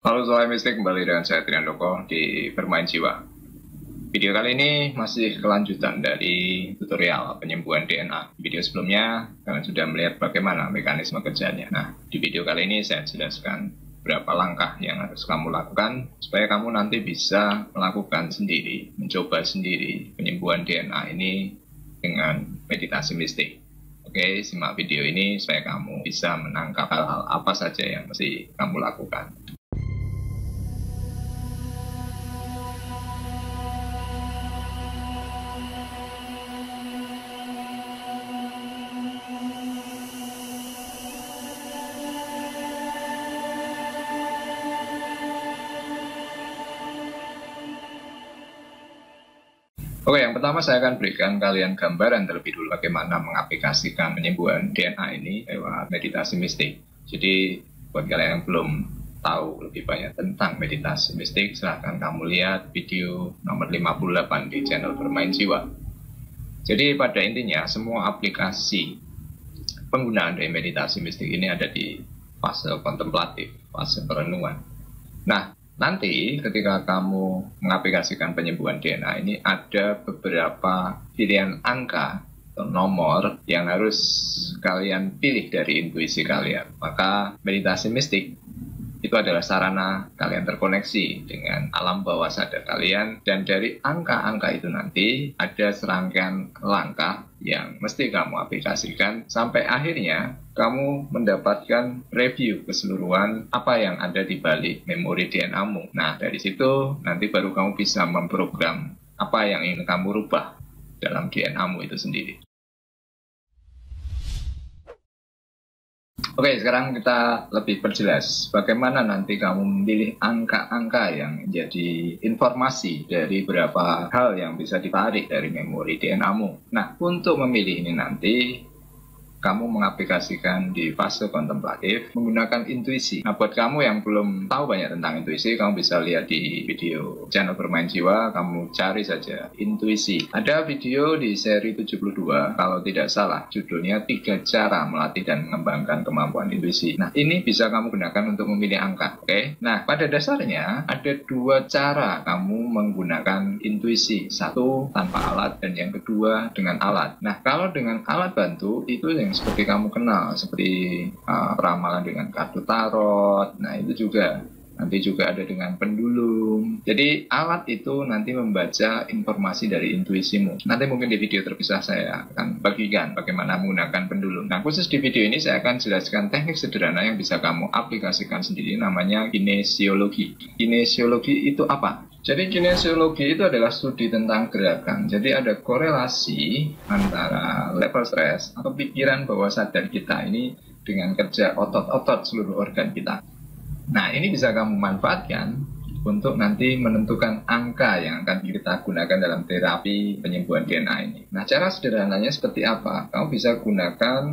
Halo soal mistik, kembali dengan saya Triandoko di Bermain Jiwa. Video kali ini masih kelanjutan dari tutorial penyembuhan DNA. Di video sebelumnya, kalian sudah melihat bagaimana mekanisme kerjanya. Nah, di video kali ini saya jelaskan berapa langkah yang harus kamu lakukan supaya kamu nanti bisa melakukan sendiri, mencoba sendiri penyembuhan DNA ini dengan meditasi mistik. Oke, simak video ini supaya kamu bisa menangkap hal-hal apa saja yang mesti kamu lakukan. Oke, yang pertama saya akan berikan kalian gambaran terlebih dulu bagaimana mengaplikasikan penyembuhan DNA ini lewat meditasi mistik. Jadi, buat kalian yang belum tahu lebih banyak tentang meditasi mistik, silahkan kamu lihat video nomor 58 di channel Bermain Jiwa. Jadi, pada intinya, semua aplikasi penggunaan dari meditasi mistik ini ada di fase kontemplatif, fase perenungan. Nah, nanti ketika kamu mengaplikasikan penyembuhan DNA ini ada beberapa pilihan angka atau nomor yang harus kalian pilih dari intuisi kalian. Maka meditasi mistik itu adalah sarana kalian terkoneksi dengan alam bawah sadar kalian, dan dari angka-angka itu nanti ada serangkaian langkah yang mesti kamu aplikasikan sampai akhirnya kamu mendapatkan review keseluruhan apa yang ada di balik memori DNA-mu. Nah, dari situ nanti baru kamu bisa memprogram apa yang ingin kamu rubah dalam DNA-mu itu sendiri. Oke, sekarang kita lebih perjelas bagaimana nanti kamu memilih angka-angka yang menjadi informasi dari beberapa hal yang bisa ditarik dari memori DNA-mu. Nah, untuk memilih ini nanti kamu mengaplikasikan di fase kontemplatif menggunakan intuisi. Nah, buat kamu yang belum tahu banyak tentang intuisi, kamu bisa lihat di video channel Bermain Jiwa, kamu cari saja intuisi. Ada video di seri 72, kalau tidak salah, judulnya 3 cara melatih dan mengembangkan kemampuan intuisi. Nah, ini bisa kamu gunakan untuk memilih angka, oke? Nah, pada dasarnya ada 2 cara kamu menggunakan intuisi. Satu, tanpa alat, dan yang kedua dengan alat. Nah, kalau dengan alat bantu, itu yang seperti kamu kenal, seperti ramalan dengan kartu tarot. Nah, itu juga nanti juga ada dengan pendulum. Jadi alat itu nanti membaca informasi dari intuisimu. Nanti mungkin di video terpisah saya akan bagikan bagaimana menggunakan pendulum. Nah, khusus di video ini saya akan jelaskan teknik sederhana yang bisa kamu aplikasikan sendiri, namanya kinesiologi. Kinesiologi itu apa? Jadi kinesiologi itu adalah studi tentang gerakan. Jadi ada korelasi antara level stres atau pikiran bawah sadar kita ini dengan kerja otot-otot seluruh organ kita. Nah, ini bisa kamu manfaatkan untuk nanti menentukan angka yang akan kita gunakan dalam terapi penyembuhan DNA ini. Nah, cara sederhananya seperti apa? Kamu bisa gunakan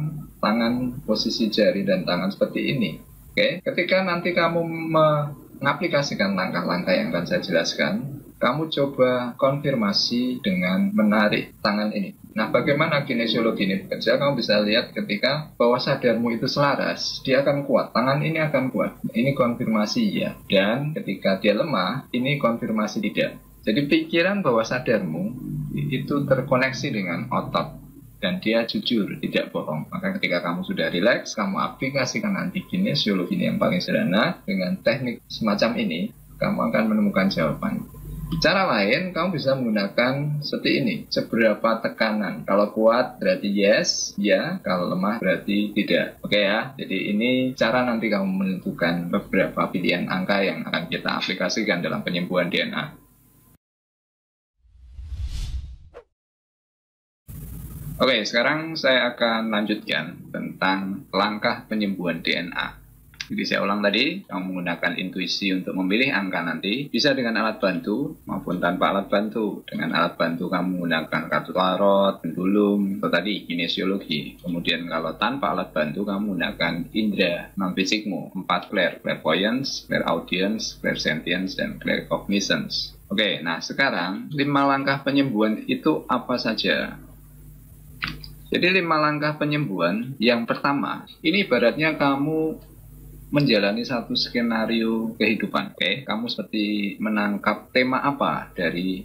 tangan, posisi jari dan tangan seperti ini. Oke, ketika nanti kamu mengaplikasikan langkah-langkah yang akan saya jelaskan, kamu coba konfirmasi dengan menarik tangan ini. Nah, bagaimana kinesiologi ini bekerja? Kamu bisa lihat ketika bawah sadarmu itu selaras, dia akan kuat, tangan ini akan kuat. Ini konfirmasi ya. Dan ketika dia lemah, ini konfirmasi tidak. Jadi pikiran bawah sadarmu itu terkoneksi dengan otot, dan dia jujur, tidak bohong. Maka ketika kamu sudah rileks, kamu aplikasikan nanti kinesiologi ini yang paling sederhana dengan teknik semacam ini, kamu akan menemukan jawaban. Cara lain, kamu bisa menggunakan seperti ini, seberapa tekanan. Kalau kuat berarti yes, ya. Kalau lemah berarti tidak. Oke ya, jadi ini cara nanti kamu menentukan beberapa pilihan angka yang akan kita aplikasikan dalam penyembuhan DNA. Oke, sekarang saya akan lanjutkan tentang langkah penyembuhan DNA. Jadi saya ulang tadi, kamu menggunakan intuisi untuk memilih angka nanti, bisa dengan alat bantu maupun tanpa alat bantu. Dengan alat bantu kamu menggunakan kartu tarot, pendulum, atau tadi kinesiologi. Kemudian kalau tanpa alat bantu kamu menggunakan indera non-fisikmu, 4 clairvoyance, clairaudience, clairsentience, dan claircognizance. Oke, nah sekarang 5 langkah penyembuhan itu apa saja? Jadi 5 langkah penyembuhan. Yang pertama, ini ibaratnya kamu menjalani satu skenario kehidupan. Oke, kamu seperti menangkap tema apa dari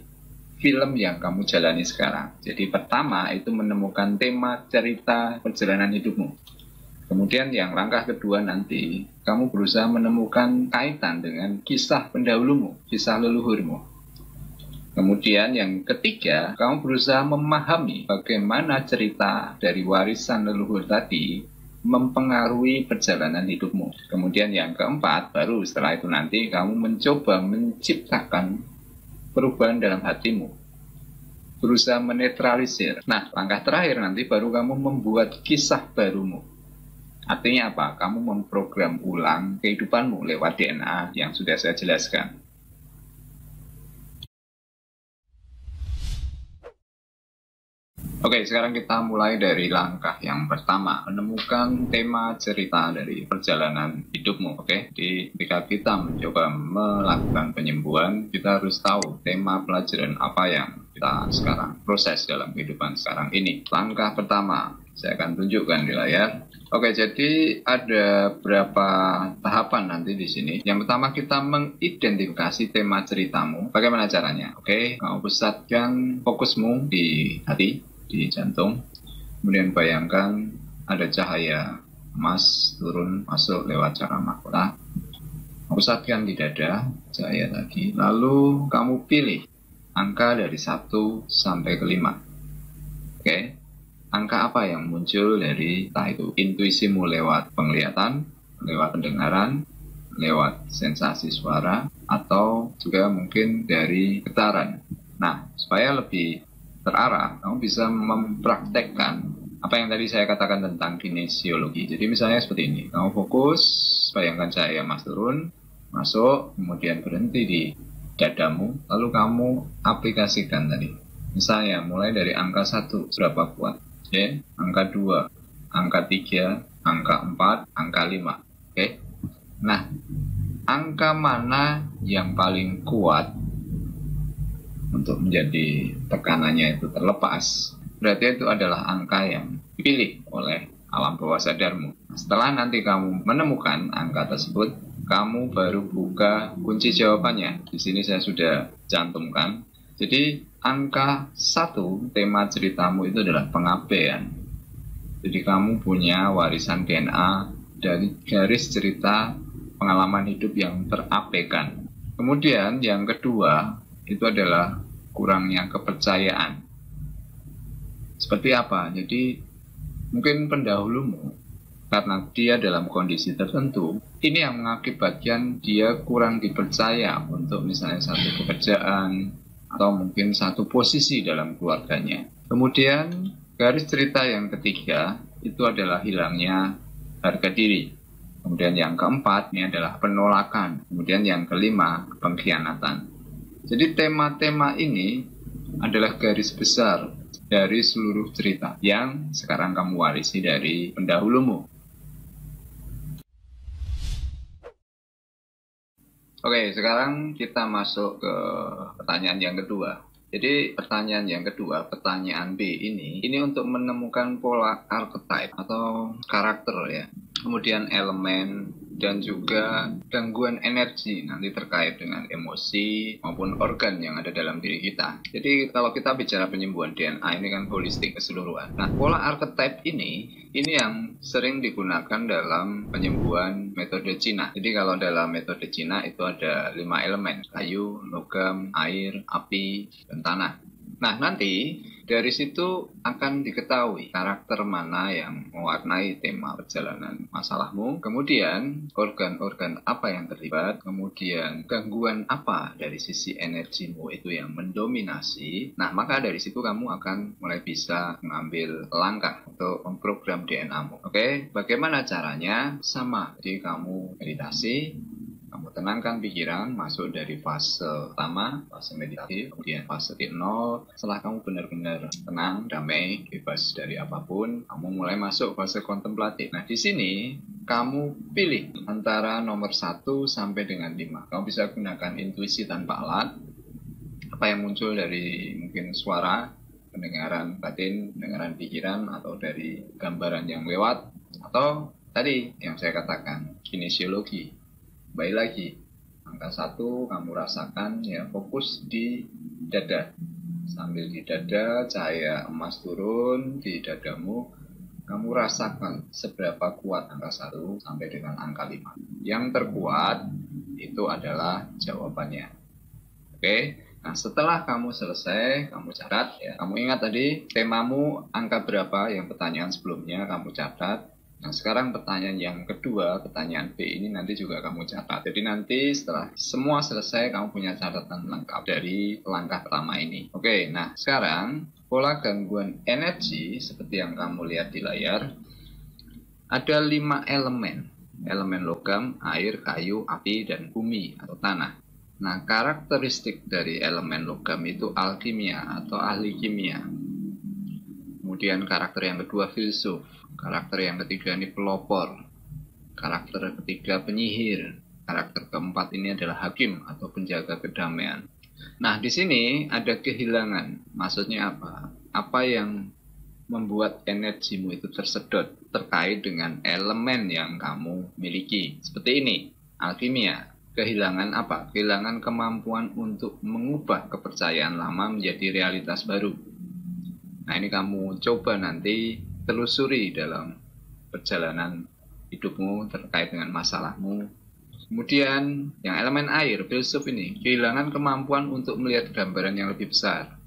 film yang kamu jalani sekarang. Jadi pertama itu menemukan tema cerita perjalanan hidupmu. Kemudian yang langkah kedua nanti, kamu berusaha menemukan kaitan dengan kisah pendahulumu, kisah leluhurmu. Kemudian yang ketiga, kamu berusaha memahami bagaimana cerita dari warisan leluhur tadi mempengaruhi perjalanan hidupmu. Kemudian yang keempat, baru setelah itu nanti kamu mencoba menciptakan perubahan dalam hatimu. Berusaha menetralisir. Nah, langkah terakhir nanti baru kamu membuat kisah barumu. Artinya apa? Kamu memprogram ulang kehidupanmu lewat DNA yang sudah saya jelaskan. Oke, sekarang kita mulai dari langkah yang pertama, menemukan tema cerita dari perjalanan hidupmu. Oke, ketika kita mencoba melakukan penyembuhan, kita harus tahu tema pelajaran apa yang kita sekarang proses dalam kehidupan sekarang ini. Langkah pertama, saya akan tunjukkan di layar. Oke, jadi ada berapa tahapan nanti di sini. Yang pertama kita mengidentifikasi tema ceritamu. Bagaimana caranya? Oke, kamu pusatkan fokusmu di hati, di jantung. Kemudian bayangkan ada cahaya emas turun masuk lewat cakra mahkota. Pusatkan di dada, cahaya lagi. Lalu kamu pilih angka dari 1 sampai ke 5. Oke. Angka apa yang muncul dari entah itu intuisimu lewat penglihatan, lewat pendengaran, lewat sensasi suara, atau juga mungkin dari getaran. Nah, supaya lebih terarah, kamu bisa mempraktekkan apa yang tadi saya katakan tentang kinesiologi. Jadi misalnya seperti ini, kamu fokus, bayangkan cahaya emas turun, masuk, kemudian berhenti di dadamu, lalu kamu aplikasikan tadi. Misalnya mulai dari angka 1, berapa kuat? Oke, angka 2, angka 3, angka 4, angka 5. Oke. Nah, angka mana yang paling kuat untuk menjadi tekanannya itu terlepas? Berarti itu adalah angka yang dipilih oleh alam bawah sadarmu. Setelah nanti kamu menemukan angka tersebut, kamu baru buka kunci jawabannya. Di sini saya sudah cantumkan. Jadi angka 1, tema ceritamu itu adalah pengabaian. Jadi kamu punya warisan DNA dari garis cerita pengalaman hidup yang terabaikan. Kemudian yang kedua itu adalah kurangnya kepercayaan. Seperti apa? Jadi mungkin pendahulumu karena dia dalam kondisi tertentu, ini yang mengakibatkan dia kurang dipercaya untuk misalnya satu pekerjaan, atau mungkin satu posisi dalam keluarganya. Kemudian garis cerita yang ketiga itu adalah hilangnya harga diri. Kemudian yang keempat ini adalah penolakan. Kemudian yang kelima pengkhianatan. Jadi tema-tema ini adalah garis besar dari seluruh cerita yang sekarang kamu warisi dari pendahulumu. Oke, sekarang kita masuk ke pertanyaan yang kedua. Jadi pertanyaan yang kedua, pertanyaan B ini untuk menemukan pola archetype atau karakter ya. Kemudian elemen dan juga gangguan energi nanti terkait dengan emosi maupun organ yang ada dalam diri kita. Jadi kalau kita bicara penyembuhan DNA ini kan holistik keseluruhan. Nah, pola archetype ini yang sering digunakan dalam penyembuhan metode Cina. Jadi kalau dalam metode Cina itu ada 5 elemen, kayu, logam, air, api, dan tanah. Nah, nanti dari situ akan diketahui karakter mana yang mewarnai tema perjalanan masalahmu, kemudian organ-organ apa yang terlibat, kemudian gangguan apa dari sisi energimu itu yang mendominasi. Nah, maka dari situ kamu akan mulai bisa mengambil langkah untuk memprogram DNA-mu. Oke, bagaimana caranya? Sama, jadi kamu meditasi, kamu tenangkan pikiran, masuk dari fase pertama, fase meditatif, kemudian fase 0. Setelah kamu benar-benar tenang, damai, bebas dari apapun, kamu mulai masuk fase kontemplatif. Nah, di sini kamu pilih antara nomor 1 sampai dengan 5. Kamu bisa gunakan intuisi tanpa alat, apa yang muncul dari mungkin suara, pendengaran batin, pendengaran pikiran, atau dari gambaran yang lewat, atau tadi yang saya katakan, kinesiologi. Baik lagi, angka 1 kamu rasakan ya, fokus di dada. Sambil di dada, cahaya emas turun di dadamu. Kamu rasakan seberapa kuat angka 1 sampai dengan angka 5. Yang terkuat itu adalah jawabannya. Oke, nah setelah kamu selesai, kamu catat ya. Kamu ingat tadi temamu angka berapa yang pertanyaan sebelumnya kamu catat. Nah sekarang pertanyaan yang kedua, pertanyaan B ini nanti juga kamu catat. Jadi nanti setelah semua selesai, kamu punya catatan lengkap dari langkah pertama ini. Oke, nah sekarang pola gangguan energi seperti yang kamu lihat di layar, ada 5 elemen. Elemen logam, air, kayu, api, dan bumi atau tanah. Nah, karakteristik dari elemen logam itu alkimia atau ahli kimia. Kemudian karakter yang kedua filsuf. Karakter yang ketiga ini pelopor. Karakter ketiga penyihir. Karakter keempat ini adalah hakim atau penjaga kedamaian. Nah, di sini ada kehilangan. Maksudnya apa? Apa yang membuat energimu itu tersedot terkait dengan elemen yang kamu miliki. Seperti ini, alkimia. Kehilangan apa? Kehilangan kemampuan untuk mengubah kepercayaan lama menjadi realitas baru. Nah, ini kamu coba nanti telusuri dalam perjalanan hidupmu terkait dengan masalahmu. Kemudian yang elemen air, filsuf ini, kehilangan kemampuan untuk melihat gambaran yang lebih besar.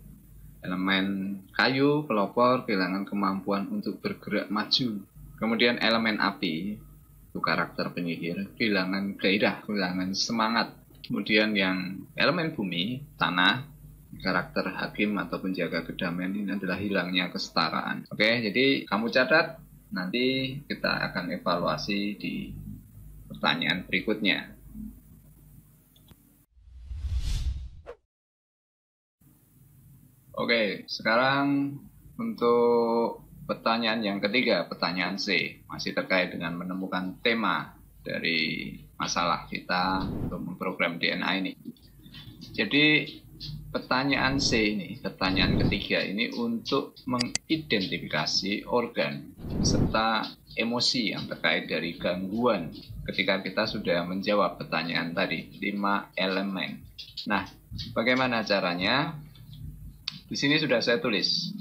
Elemen kayu, pelopor, kehilangan kemampuan untuk bergerak maju. Kemudian elemen api, itu karakter penyihir, kehilangan gairah, kehilangan semangat. Kemudian yang elemen bumi, tanah, karakter hakim atau penjaga kedamaian ini adalah hilangnya kesetaraan. Oke, jadi kamu catat, nanti kita akan evaluasi di pertanyaan berikutnya. Oke, sekarang untuk pertanyaan yang ketiga, pertanyaan C, masih terkait dengan menemukan tema dari masalah kita untuk memprogram DNA ini. Jadi pertanyaan C ini, pertanyaan ketiga ini untuk mengidentifikasi organ serta emosi yang terkait dari gangguan ketika kita sudah menjawab pertanyaan tadi, 5 elemen. Nah, bagaimana caranya? Di sini sudah saya tulis.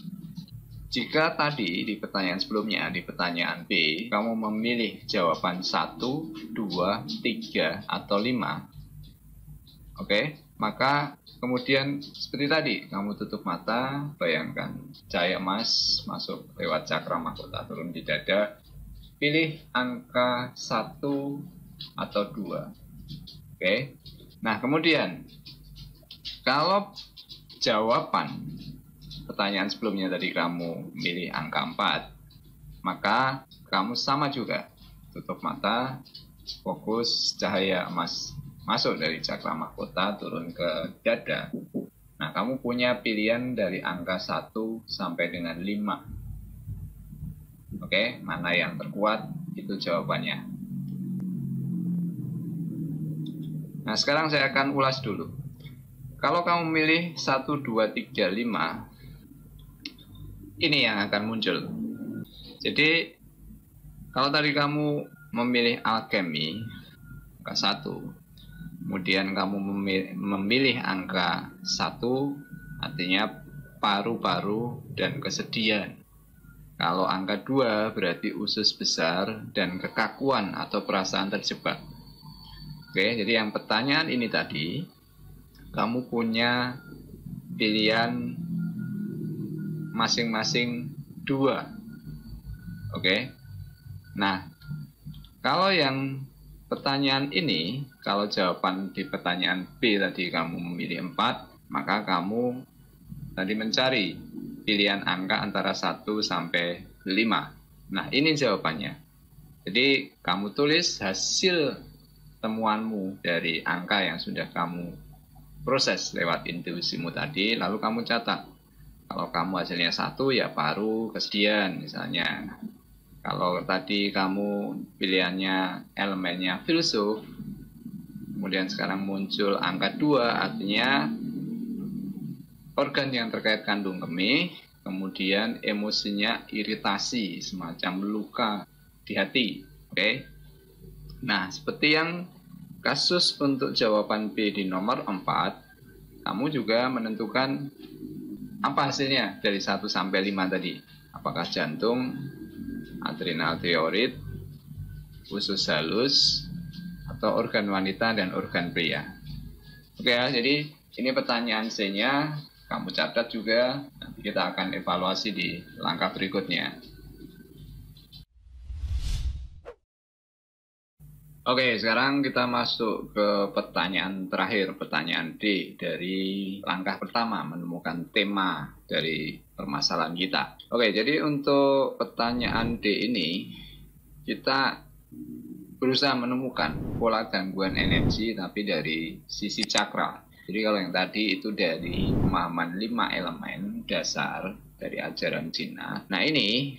Jika tadi di pertanyaan sebelumnya, di pertanyaan B, kamu memilih jawaban 1, 2, 3, atau 5, oke, maka kemudian seperti tadi, kamu tutup mata, bayangkan cahaya emas masuk lewat cakra mahkota turun di dada, pilih angka 1 atau 2. Oke. Nah, kemudian kalau jawaban pertanyaan sebelumnya tadi kamu milih angka 4, maka kamu sama juga tutup mata, fokus cahaya emas masuk dari cakra mahkota turun ke dada. Nah, kamu punya pilihan dari angka 1 sampai dengan 5. Oke, mana yang terkuat itu jawabannya. Nah, sekarang saya akan ulas dulu. Kalau kamu milih 1, 2, 3, 5, ini yang akan muncul. Jadi, kalau tadi kamu memilih alkemi, angka 1, kemudian kamu memilih angka 1, artinya paru-paru dan kesedihan. Kalau angka 2 berarti usus besar dan kekakuan atau perasaan terjebak. Oke, jadi yang pertanyaan ini tadi, kamu punya pilihan masing-masing 2. Oke. Nah, kalau yang pertanyaan ini, kalau jawaban di pertanyaan B tadi kamu memilih 4, maka kamu tadi mencari pilihan angka antara 1 sampai 5. Nah, ini jawabannya. Jadi, kamu tulis hasil temuanmu dari angka yang sudah kamu proses lewat intuisimu tadi, lalu kamu catat. Kalau kamu hasilnya 1, ya paru, kesedihan misalnya. Kalau tadi kamu pilihannya elemennya filsuf, kemudian sekarang muncul angka 2, artinya organ yang terkait kandung kemih, kemudian emosinya iritasi, semacam luka di hati. Oke. Nah, seperti yang kasus untuk jawaban B di nomor 4, kamu juga menentukan apa hasilnya dari 1 sampai 5 tadi. Apakah jantung, adrenal thyroid, usus halus, atau organ wanita dan organ pria. Oke ya, jadi ini pertanyaan C-nya, kamu catat juga, nanti kita akan evaluasi di langkah berikutnya. Oke, sekarang kita masuk ke pertanyaan terakhir, pertanyaan D dari langkah pertama, menemukan tema dari permasalahan kita. Oke, jadi untuk pertanyaan D ini, kita berusaha menemukan pola gangguan energi tapi dari sisi cakra. Jadi kalau yang tadi itu dari pemahaman 5 elemen dasar dari ajaran Cina. Nah ini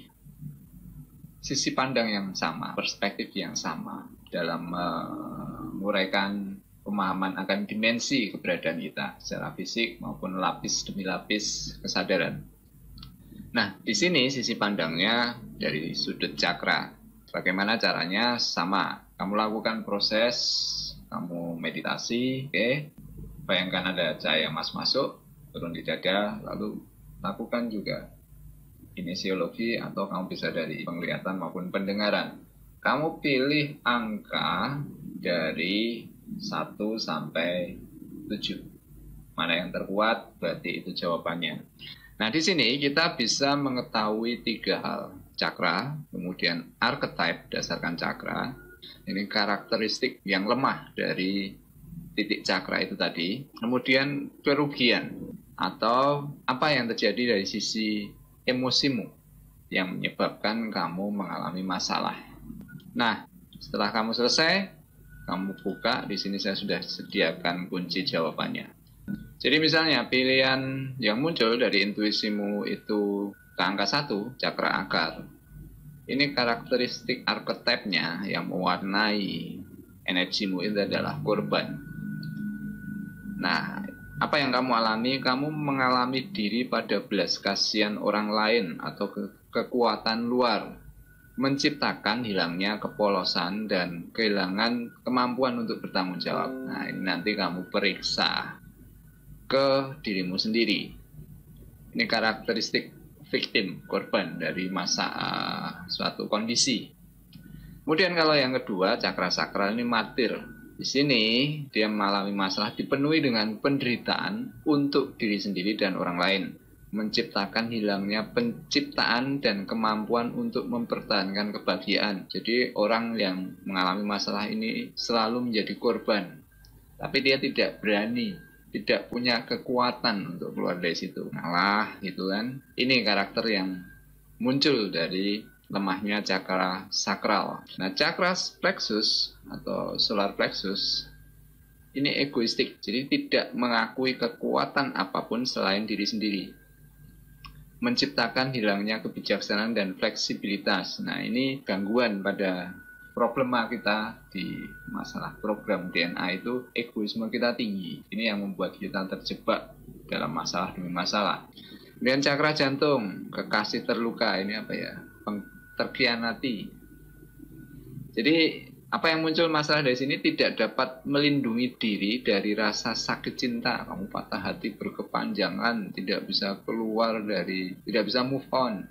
sisi pandang yang sama, perspektif yang sama dalam menguraikan pemahaman akan dimensi keberadaan kita secara fisik maupun lapis demi lapis kesadaran. Nah, di sini sisi pandangnya dari sudut cakra. Bagaimana caranya? Sama. Kamu lakukan proses, kamu meditasi, oke? Bayangkan ada cahaya emas masuk, turun di dada, lalu lakukan juga kinesiologi atau kamu bisa dari penglihatan maupun pendengaran. Kamu pilih angka dari 1 sampai 7. Mana yang terkuat, berarti itu jawabannya. Nah, di sini kita bisa mengetahui 3 hal. Cakra, kemudian archetype berdasarkan cakra. Ini karakteristik yang lemah dari titik cakra itu tadi. Kemudian kerugian atau apa yang terjadi dari sisi emosimu yang menyebabkan kamu mengalami masalah. Nah, setelah kamu selesai, kamu buka. Di sini saya sudah sediakan kunci jawabannya. Jadi misalnya pilihan yang muncul dari intuisimu itu ke angka 1, cakra akar. Ini karakteristik archetype-nya yang mewarnai energimu itu adalah korban. Nah, apa yang kamu alami? Kamu mengalami diri pada belas kasihan orang lain atau kekuatan luar, menciptakan hilangnya kepolosan dan kehilangan kemampuan untuk bertanggung jawab. Nah, ini nanti kamu periksa ke dirimu sendiri. Ini karakteristik victim, korban dari masa suatu kondisi. Kemudian kalau yang kedua, cakra sakral ini martir. Di sini dia mengalami masalah dipenuhi dengan penderitaan untuk diri sendiri dan orang lain, menciptakan hilangnya penciptaan dan kemampuan untuk mempertahankan kebahagiaan. Jadi orang yang mengalami masalah ini selalu menjadi korban, tapi dia tidak berani, tidak punya kekuatan untuk keluar dari situ. Ngalah gitu kan. Ini karakter yang muncul dari lemahnya cakra sakral. Nah, cakra plexus atau solar plexus ini egoistik, jadi tidak mengakui kekuatan apapun selain diri sendiri, menciptakan hilangnya kebijaksanaan dan fleksibilitas. Nah, ini gangguan pada problema kita di masalah program DNA itu, egoisme kita tinggi. Ini yang membuat kita terjebak dalam masalah demi masalah. Kemudian cakra jantung, kekasih terluka, ini apa ya? Terkhianati. Jadi apa yang muncul masalah dari sini, tidak dapat melindungi diri dari rasa sakit cinta. Kamu patah hati berkepanjangan, tidak bisa keluar dari, tidak bisa move on.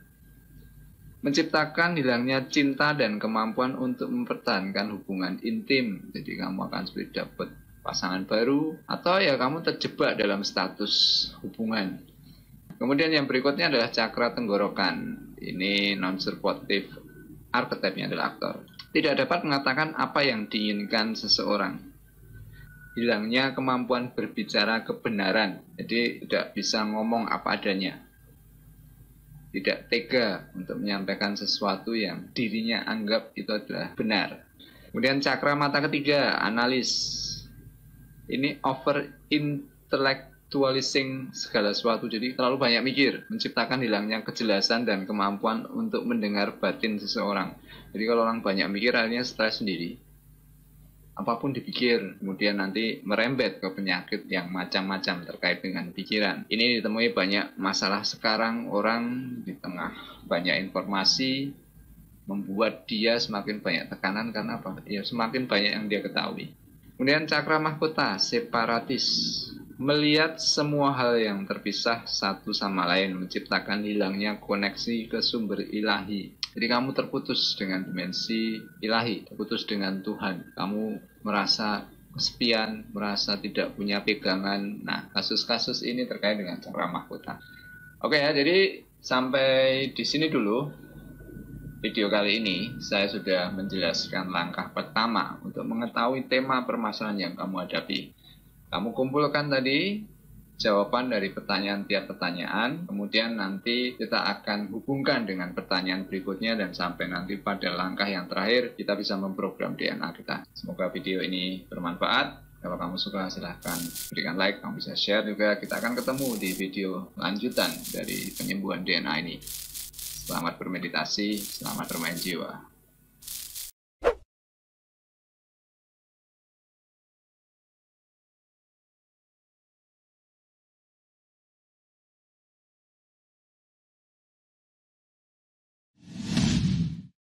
Menciptakan hilangnya cinta dan kemampuan untuk mempertahankan hubungan intim. Jadi kamu akan sulit dapat pasangan baru, atau ya kamu terjebak dalam status hubungan. Kemudian yang berikutnya adalah cakra tenggorokan. Ini non-supportive, archetype-nya adalah aktor. Tidak dapat mengatakan apa yang diinginkan seseorang. Hilangnya kemampuan berbicara kebenaran. Jadi tidak bisa ngomong apa adanya. Tidak tega untuk menyampaikan sesuatu yang dirinya anggap itu adalah benar. Kemudian cakra mata ketiga, analis. Ini over intellectualizing segala sesuatu, jadi terlalu banyak mikir, menciptakan hilangnya kejelasan dan kemampuan untuk mendengar batin seseorang. Jadi kalau orang banyak mikir, akhirnya stres sendiri. Apapun dipikir, kemudian nanti merembet ke penyakit yang macam-macam terkait dengan pikiran. Ini ditemui banyak masalah sekarang, orang di tengah banyak informasi, membuat dia semakin banyak tekanan karena apa? Ya semakin banyak yang dia ketahui. Kemudian cakra mahkota, separatis, melihat semua hal yang terpisah satu sama lain, menciptakan hilangnya koneksi ke sumber ilahi. Jadi kamu terputus dengan dimensi ilahi, terputus dengan Tuhan. Kamu merasa kesepian, merasa tidak punya pegangan. Nah, kasus-kasus ini terkait dengan cakra mahkota. Oke ya, jadi sampai di sini dulu video kali ini. Saya sudah menjelaskan langkah pertama untuk mengetahui tema permasalahan yang kamu hadapi. Kamu kumpulkan tadi jawaban dari pertanyaan tiap pertanyaan, kemudian nanti kita akan hubungkan dengan pertanyaan berikutnya dan sampai nanti pada langkah yang terakhir kita bisa memprogram DNA kita. Semoga video ini bermanfaat. Kalau kamu suka silahkan berikan like, kamu bisa share juga. Kita akan ketemu di video lanjutan dari penyembuhan DNA ini. Selamat bermeditasi, selamat bermain jiwa.